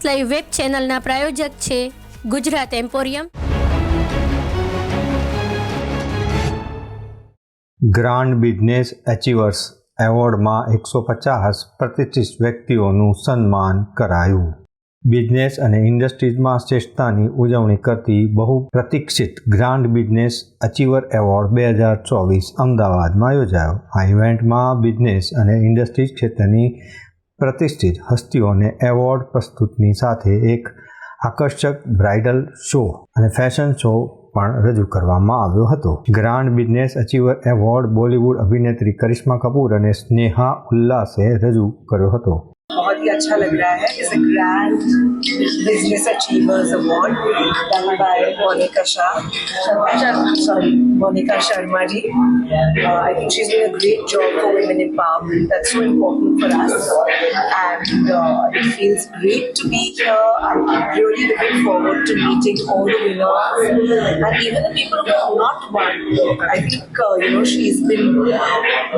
Live web ચેનલના પ્રાયોજક છે Gujarat emporium. Grand business એચીવર્સ એવોર્ડમાં 150 પ્રતિષ્ઠિત વ્યક્તિઓનું સન્માન કરાયું. બિઝનેસ અને ઇન્ડસ્ટ્રીઝમાં શ્રેષ્ઠતાની ઉજવણી કરતી બહુ પ્રતીક્ષિત ગ્રાન્ડ બિઝનેસ અચીવર એવોર્ડ 2024 અમદાવાદમાં યોજાયો. આ ઇવેન્ટમાં બિઝનેસ અને ઇન્ડસ્ટ્રીઝ ક્ષેત્રની પ્રતિષ્ઠિત હસ્તીઓને એવોર્ડ પ્રસ્તુતની સાથે એક આકર્ષક બ્રાઇડલ શો અને ફેશન શો પણ રજૂ કરવામાં આવ્યો હતો. ગ્રાન્ડ બિઝનેસ અચીવર એવોર્ડ બોલિવૂડ અભિનેત્રી કરિશ્મા કપૂર અને સ્નેહા ઉલ્લાસે रजू કર્યો હતો. बहुत ही अच्छा लग रहा है. It's a grand business achievers award done by Monica Sharma ji. I think she's doing a great job for women empowerment. That's so important for us, and it feels great to be here. I'm really looking forward to meeting all the winners and even the people who have not won. I think she's been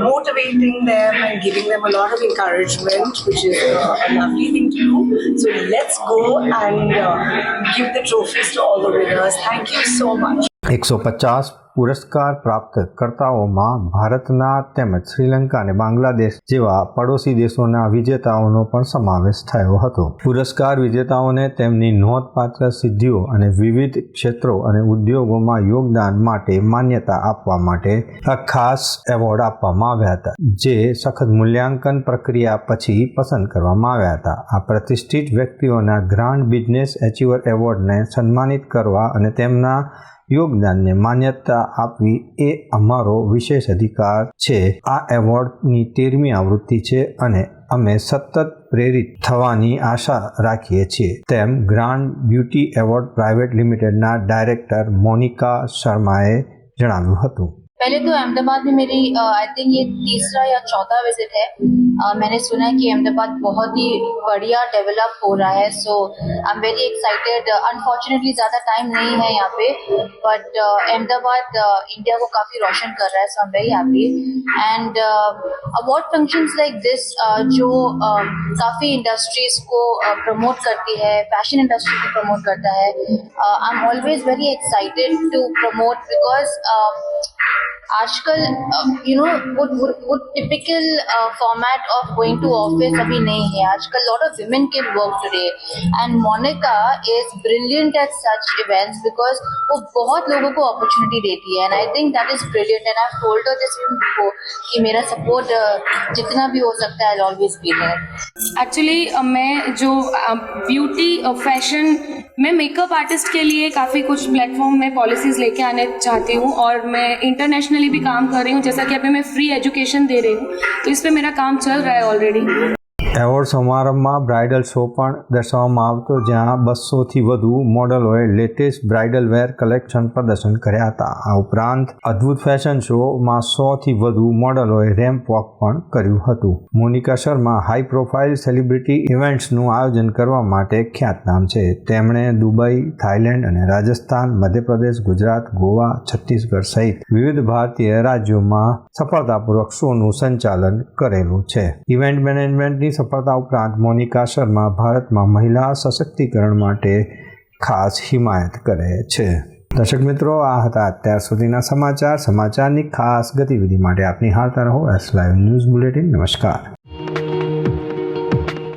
motivating them and giving them a lot of encouragement, which is a lovely thing to do. So let's go and give the trophies to all the winners. Thank you so much. 150 પુરસ્કાર પ્રાપ્તકર્તાઓમાં ભારતના તેમજ શ્રીલંકા અને બાંગ્લાદેશ જેવા પડોશી દેશોના વિજેતાઓનો પણ સમાવેશ થયો હતો. પુરસ્કાર વિજેતાઓને તેમની નોંધપાત્ર સિદ્ધિઓ અને વિવિધ ક્ષેત્રો અને ઉદ્યોગોમાં યોગદાન માટે માન્યતા આપવા માટે આ ખાસ એવોર્ડ આપવામાં આવ્યા હતા, જે સખત મૂલ્યાંકન પ્રક્રિયા પછી પસંદ કરવામાં આવ્યા હતા. આ પ્રતિષ્ઠિત વ્યક્તિઓના ગ્રાન્ડ બિઝનેસ એચીવર એવોર્ડને સન્માનિત કરવા અને તેમના યોગદાનને માન્યતા આપવી એ અમારો વિશેષ અધિકાર છે. આ એવોર્ડની 13મી આવૃત્તિ છે અને અમે સતત પ્રેરિત થવાની આશા રાખીએ છીએ, તેમ ગ્રાન્ડ બ્યુટી એવોર્ડ પ્રાઇવેટ લિમિટેડના ડાયરેક્ટર મોનિકા શર્માએ જણાવ્યું હતું. पहले तो अहमदाबाद में मेरी आई थिंक ये तीसरा या चौथा विजिट है. मैंने सुना है कि अहमदाबाद बहुत ही बढ़िया डेवलप हो रहा है, so I am very excited. Unfortunately ज़्यादा टाइम नहीं है यहाँ पे, बट अहमदाबाद इंडिया को काफ़ी रोशन कर रहा है, so I am very happy. And award functions like this जो काफ़ी इंडस्ट्रीज़ को प्रमोट करती है, फैशन इंडस्ट्री को प्रमोट करता है. I am always very excited to promote because आजकल वो typical format of going to office अभी नहीं है. आजकल lot of women can work today and Monica is brilliant at such events because वो बहुत लोगों को अपॉर्चुनिटी देती है, and I think that is brilliant. And I have told her this before कि मेरा सपोर्ट जितना भी हो सकता है I will always be there. Actually मैं जो ब्यूटी फैशन मैं मेकअप आर्टिस्ट के लिए काफ़ी कुछ प्लेटफॉर्म में पॉलिसीज़ लेके आने चाहती हूँ, और मैं इंटरनेशनली भी काम कर रही हूँ. जैसा कि अभी मैं फ्री एजुकेशन दे रही हूँ, तो इस पे मेरा काम चल रहा है ऑलरेडी. એવોર્ડ સમારંભમાં બ્રાઇડલ શો પણ દર્શાવવામાં આવતો, જ્યાં 200થી વધુ મોડલોએ લેટેસ્ટ બ્રાઇડલ વેર કલેક્શન પ્રદર્શન કર્યા હતા. આ ઉપરાંત અદ્ભુત ફેશન શોમાં 100થી વધુ મોડલોએ રેમ્પ વોક પણ કર્યું હતું. Monika Sharma high profile celebrity ઇવેન્ટ્સનું આયોજન કરવા માટે ખ્યાતનામ છે. તેમણે દુબઈ, થાઇલેન્ડ અને રાજસ્થાન, મધ્યપ્રદેશ, ગુજરાત, ગોવા, છત્તીસગઢ સહિત વિવિધ ભારતીય રાજ્યોમાં સફળતાપૂર્વક શોનું સંચાલન કરેલું છે. ઇવેન્ટ મેનેજમેન્ટની સફળતા ઉપરાંત મોનિકા શર્મા ભારતમાં મહિલા સશક્તિકરણ માટે ખાસ હિમાયત કરે છે. દર્શક મિત્રો, આ હતા અત્યાર સુધીના સમાચારની ખાસ ગતિવિધિ માટે આપ નિહાળતા રહો એસ લાઈવ ન્યૂઝ બુલેટિન. નમસ્કાર.